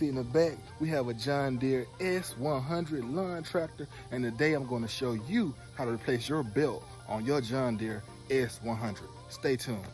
In the back, we have a John Deere S100 lawn tractor, and today I'm going to show you how to replace your belt on your John Deere S100. Stay tuned.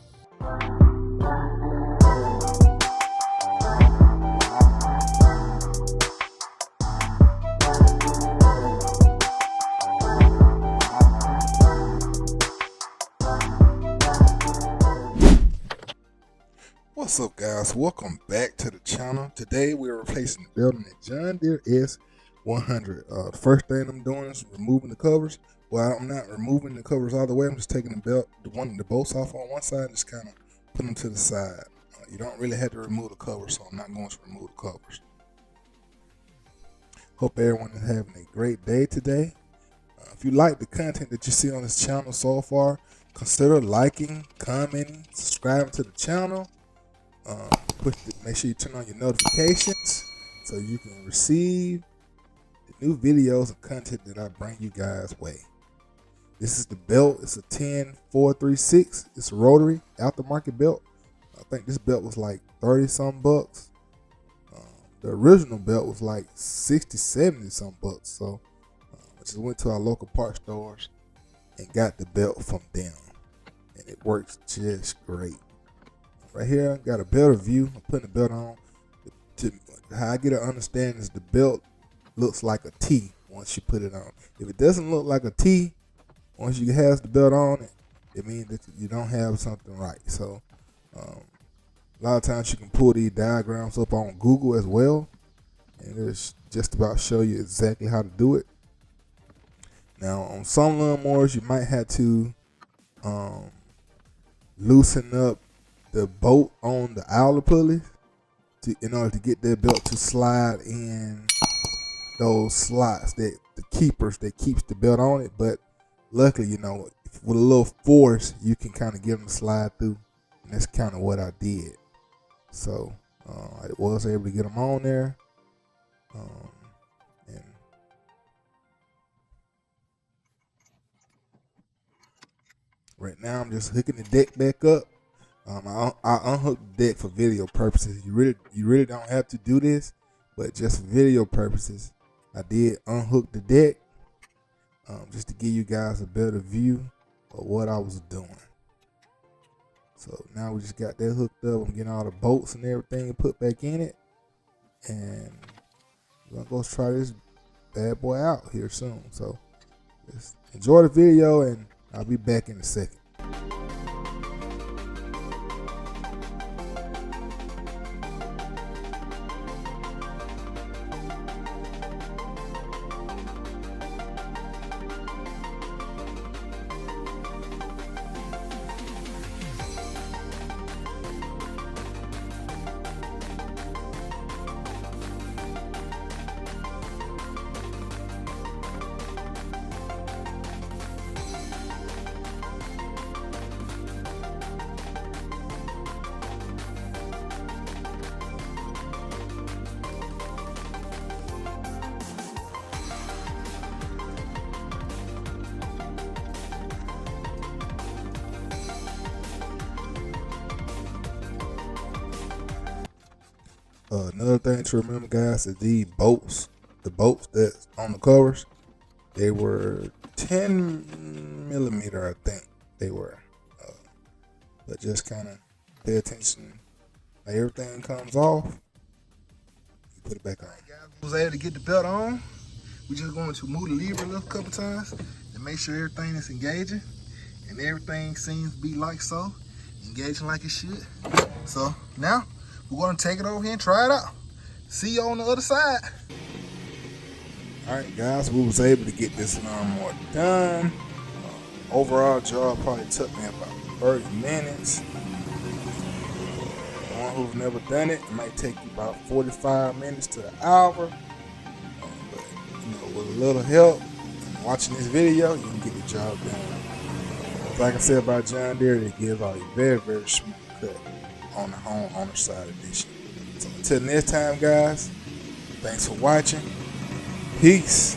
What's up, guys? Welcome back to the channel. Today we're replacing the belt on the John Deere S100. The first thing I'm doing is removing the covers. Well, I'm not removing the covers all the way. I'm just taking the belt, the bolts off on one side, and just kind of put them to the side. You don't really have to remove the covers, so I'm not going to remove the covers. Hope everyone is having a great day today. If you like the content that you see on this channel so far, consider liking, commenting, subscribing to the channel. Make sure you turn on your notifications so you can receive the new videos and content that I bring you guys' way. This is the belt. It's a 10436. It's a rotary aftermarket belt. I think this belt was like 30-some bucks. The original belt was like 60, 70-some bucks. So I just went to our local parts stores and got the belt from them, and it works just great. Right here, I got a better view. I'm putting the belt on. How I get an understanding is the belt looks like a T once you put it on. If it doesn't look like a T once you have the belt on, it means that you don't have something right. So a lot of times you can pull these diagrams up on Google as well, and it's just about show you exactly how to do it. Now on some lawnmowers you might have to loosen up the bolt on the owler pulleys in order to get that belt to slide in those slots, that the keepers that keeps the belt on it. But luckily, with a little force, you can kind of get them to slide through, and that's kind of what I did. So I was able to get them on there, and right now I'm just hooking the deck back up. I unhooked the deck for video purposes. You really don't have to do this, but just for video purposes, I did unhook the deck just to give you guys a better view of what I was doing. So now we just got that hooked up. I'm getting all the bolts and everything put back in it, and we're gonna go try this bad boy out here soon. So just enjoy the video, and I'll be back in a second. Another thing to remember, guys, is these bolts, the bolts that's on the covers, they were 10 millimeter, I think they were. But just kind of pay attention. Like everything comes off, you put it back on. Right, guys, we was able to get the belt on. We're just going to move the lever a little couple times to make sure everything is engaging, and everything seems to be like so, engaging like it should. So now we're going to take it over here and try it out. See you on the other side. Alright, guys, we was able to get this lawnmower done. Overall job probably took me about 30 minutes. One who's never done it, it might take you about 45 minutes to an hour. But with a little help and watching this video, you can get the job done. Like I said about John Deere, they give out a very, very smooth cut on the homeowner side edition. So until next time, guys, thanks for watching. Peace.